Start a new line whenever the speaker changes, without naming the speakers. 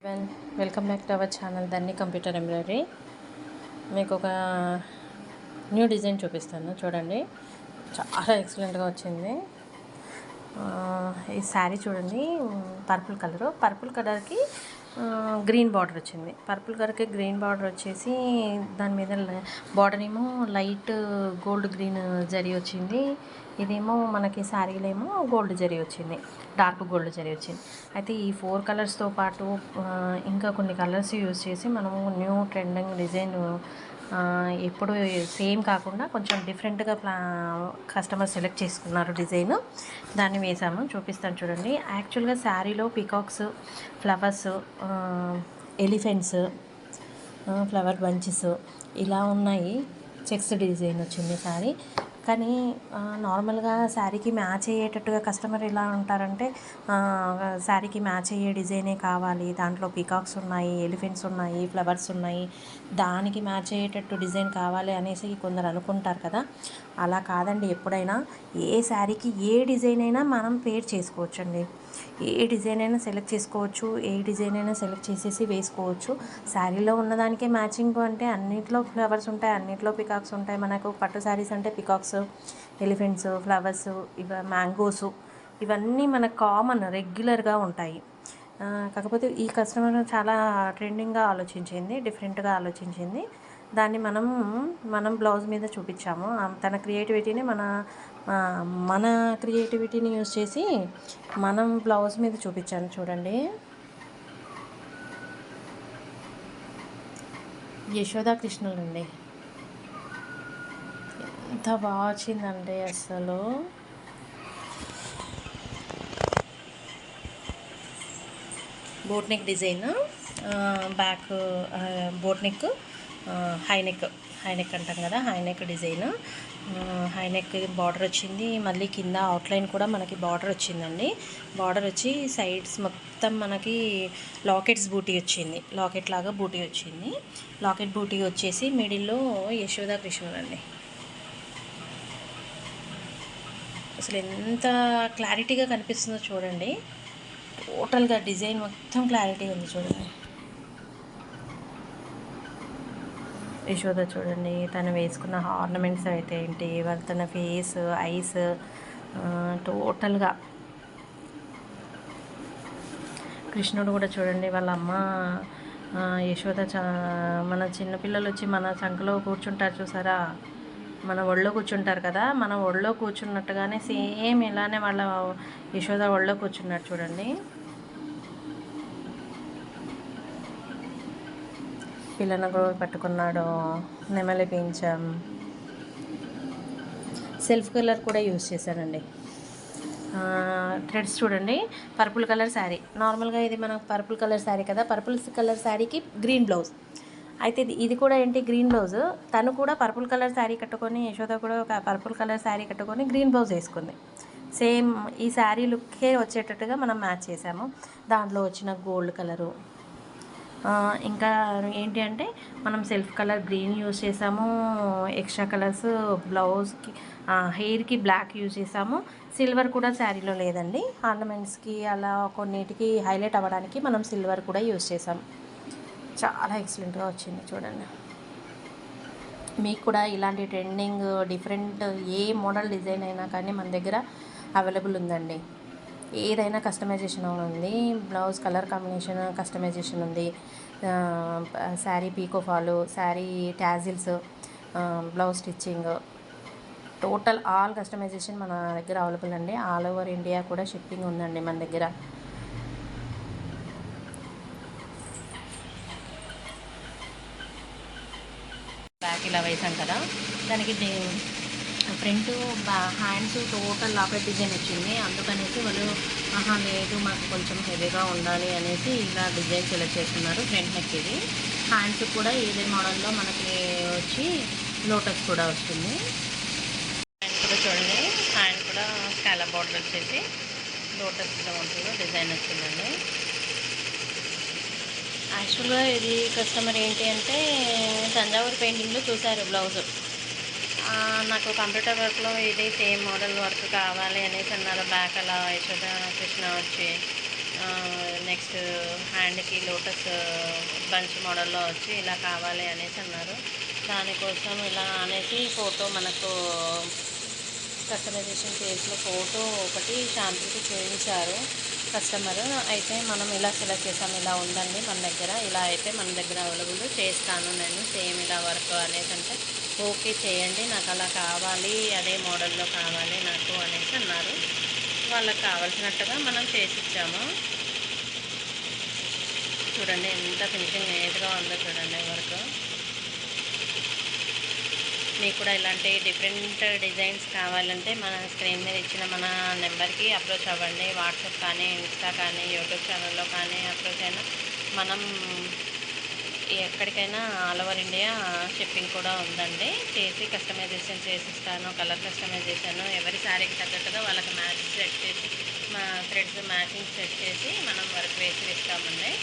Welcome back to our channel Dhanni computer embroidery. మీకు ఒక new design చూపిస్తాను చూడండి. చాలా ఎక్సలెంట్గా వచ్చింది. ఈ శారీ చూడండి, పర్పుల్ కలర్కి గ్రీన్ బార్డర్ వచ్చింది. పర్పుల్ కలర్కి గ్రీన్ బార్డర్ వచ్చేసి దాని మీద బార్డర్ ఏమో లైట్ గోల్డ్ గ్రీన్ జరీ వచ్చింది. ఇదేమో మనకి శారీలో ఏమో గోల్డ్ జరీ వచ్చింది, డార్క్ గోల్డ్ జరీ వచ్చింది. అయితే ఈ 4 కలర్స్తో పాటు ఇంకా కొన్ని కలర్స్ యూజ్ చేసి మనము న్యూ ట్రెండింగ్ డిజైన్ ఎప్పుడు సేమ్ కాకుండా కొంచెం డిఫరెంట్గా కస్టమర్ సెలెక్ట్ చేసుకున్నారు డిజైన్. దాన్ని వేసాము, చూపిస్తాను చూడండి. యాక్చువల్గా శారీలో peacocks, flowers, elephants, flower bunches ఇలా ఉన్నాయి. చెక్స్ డిజైన్ వచ్చింది శారీ. కానీ నార్మల్గా శారీకి మ్యాచ్ అయ్యేటట్టుగా కస్టమర్ ఎలా ఉంటారంటే శారీకి మ్యాచ్ అయ్యే డిజైనే కావాలి, దాంట్లో పీకాక్స్ ఉన్నాయి, ఎలిఫెంట్స్ ఉన్నాయి, ఫ్లవర్స్ ఉన్నాయి, దానికి మ్యాచ్ అయ్యేటట్టు డిజైన్ కావాలి అనేసి కొందరు అనుకుంటారు కదా. అలా కాదండి. ఎప్పుడైనా ఏ శారీకి ఏ డిజైన్ అయినా మనం పేర్ చేసుకోవచ్చండి. ఏ డిజైన్ అయినా సెలెక్ట్ చేసుకోవచ్చు, ఏ డిజైన్ అయినా సెలెక్ట్ చేసేసి వేసుకోవచ్చు. శారీలో ఉన్నదానికే మ్యాచింగ్ అంటే అన్నింటిలో ఫ్లవర్స్ ఉంటాయి, అన్నింటిలో పికాక్స్ ఉంటాయి. మనకు పట్టు శారీస్ అంటే పికాక్స్, ఎలిఫెంట్స్, ఫ్లవర్స్, మ్యాంగోస్ ఇవన్నీ మనకు కామన్ రెగ్యులర్గా ఉంటాయి. కాకపోతే ఈ కస్టమర్ చాలా ట్రెండింగ్గా ఆలోచించింది, డిఫరెంట్గా ఆలోచించింది. దాన్ని మనం బ్లౌజ్ మీద చూపించాము. తన క్రియేటివిటీని మన క్రియేటివిటీని యూజ్ చేసి మనం బ్లౌజ్ మీద చూపించాను చూడండి. యశోదా కృష్ణులండి, ఎంత బాగా వచ్చిందండి అసలు. Boat neck design, back boat neck, high neck అంటాం కదా, high neck design. High neck border వచ్చింది. మళ్ళీ కింద అవుట్లైన్ కూడా మనకి బార్డర్ వచ్చిందండి. బార్డర్ వచ్చి సైడ్స్ మొత్తం మనకి లాకెట్స్ బూటీ వచ్చింది, లాకెట్ లాగా బూటీ వచ్చింది. లాకెట్ బూటీ వచ్చేసి మిడిల్లో యశోదా కృష్ణుడు అండి. అసలు ఎంత క్లారిటీగా కనిపిస్తుందో చూడండి. టోటల్గా డిజైన్ మొత్తం క్లారిటీ ఉంది చూడండి. యశోద చూడండి, తను వేసుకున్న ఆర్నమెంట్స్ అయితే ఏంటి, తన ఫేస్, ఐస్ టోటల్గా. కృష్ణుడు కూడా చూడండి, వాళ్ళ అమ్మ యశోద మన చిన్నపిల్లలు వచ్చి మన చంకలో కూర్చుంటారు చూసారా, మన ఒళ్ళో కూర్చుంటారు కదా, మన ఒళ్ళో కూర్చున్నట్టుగానే సేమ్ ఇలానే వాళ్ళ యశోద ఒళ్ళో కూర్చున్నాడు చూడండి. పిల్లను కూడా పట్టుకున్నాడు, నెమలి పింఛం, సెల్ఫ్ కలర్ కూడా యూజ్ చేశానండి. థ్రెడ్స్ చూడండి. పర్పుల్ కలర్ శారీ, నార్మల్గా ఇది మన పర్పుల్ కలర్ శారీ కదా, పర్పుల్ కలర్ శారీకి గ్రీన్ బ్లౌజ్. అయితే ఇది కూడా ఏంటి, గ్రీన్ బ్లౌజ్. తను కూడా పర్పుల్ కలర్ శారీ కట్టుకొని, యశోద కూడా ఒక పర్పుల్ కలర్ శారీ కట్టుకొని గ్రీన్ బ్లౌజ్ వేసుకుంది. సేమ్ ఈ శారీ లుక్కే వచ్చేటట్టుగా మనం మ్యాచ్ చేసాము. దాంట్లో వచ్చిన గోల్డ్ కలరు, ఇంకా ఏంటి అంటే మనం సెల్ఫ్ కలర్ గ్రీన్ యూజ్ చేసాము. ఎక్స్ట్రా కలర్స్ బ్లౌజ్కి, హెయిర్కి బ్లాక్ యూజ్ చేసాము. సిల్వర్ కూడా శారీలో లేదండి. ఆర్నమెంట్స్కి అలా కొన్నిటికి హైలైట్ అవ్వడానికి మనం సిల్వర్ కూడా యూజ్ చేసాము. చాలా ఎక్సలెంట్గా వచ్చింది చూడండి. మీకు కూడా ఇలాంటి ట్రెండింగ్ డిఫరెంట్ ఏ మోడల్ డిజైన్ అయినా కానీ మన దగ్గర అవైలబుల్ ఉందండి. ఏదైనా కస్టమైజేషన్ ఉంది. బ్లౌజ్ కలర్ కాంబినేషన్ కస్టమైజేషన్ ఉంది. Sari pico fall, sari tassels, blouse stitching, total all customization మన దగ్గర అవైలబుల్ అండి. ఆల్ ఓవర్ ఇండియా కూడా షిప్పింగ్ ఉందండి మన దగ్గర. బ్యాక్ ఇలా వేసాం కదా, దానికి front hands total locket design వచ్చింది. అందుకనేసి వాళ్ళు లేదు మాకు కొంచెం హెవీగా ఉండాలి అనేసి ఇలా డిజైన్ సెలెక్ట్ చేస్తున్నారు. ఫ్రంట్ నెక్ ఇది. హ్యాండ్స్ కూడా ఇదే మోడల్లో మనకి వచ్చి లోటస్ కూడా వస్తుంది. హ్యాండ్ కూడా చూడండి, హ్యాండ్ కూడా స్కాలప్ బార్డర్ వచ్చేసి లోటస్ ఉంటుందో డిజైన్ వచ్చిందండి. యాక్చువల్గా ఇది కస్టమర్ ఏంటి అంటే తంజావూరు పెయింటింగ్లో చూశారు బ్లౌజ్. నాకు కంప్యూటర్ వర్క్లో ఇది సేమ్ మోడల్ వర్క్ కావాలి అనేసి అన్నారు. బ్యాక్ అలా యశోద కృష్ణ వచ్చి నెక్స్ట్ హ్యాండ్కి లోటస్ బంచ్ మోడల్లో వచ్చి ఇలా కావాలి అనేసి అన్నారు. దానికోసం ఇలా అనేసి ఫోటో మనకు కస్టమైజేషన్ చేసిన ఫోటో ఒకటి శాంపుల్కి చూపించారు కస్టమర్. అయితే మనం ఇలా సెలెక్ట్ చేసాం, ఇలా ఉందండి మన దగ్గర, ఇలా అయితే మన దగ్గర అవైలబుల్ చేస్తాను నేను సేమ్ ఇలా వర్క్ అనేసి అంటే ఓకే చేయండి, నాకు అలా కావాలి, అదే మోడల్లో కావాలి నాకు అనేసి అన్నారు. వాళ్ళకి కావాల్సినట్టుగా మనం చేసి ఇచ్చాము. చూడండి ఎంత ఫినిషింగ్ నీట్గా ఉందో చూడండి వర్క్. మీకు కూడా ఇలాంటి డిఫరెంట్ డిజైన్స్ కావాలంటే మన స్క్రీన్ మీద ఇచ్చిన మన నెంబర్కి అప్రోచ్ అవ్వండి. వాట్సాప్ కానీ, ఇన్స్టా కానీ, యూట్యూబ్ ఛానల్లో కానీ అప్రోచ్ అయినా మనం ఎక్కడికైనా ఆల్ ఓవర్ ఇండియా షిప్పింగ్ కూడా ఉందండి. చేసి కస్టమైజేషన్ చేసిస్తాను, కలర్ కస్టమైజేషన్ ఎవరి శారీకి తగ్గట్టుగా వాళ్ళకి మ్యాచ్ సెట్ చేసి థ్రెడ్స్ మ్యాచింగ్ సెట్ చేసి మనం వర్క్ వేసి ఇస్తామండి.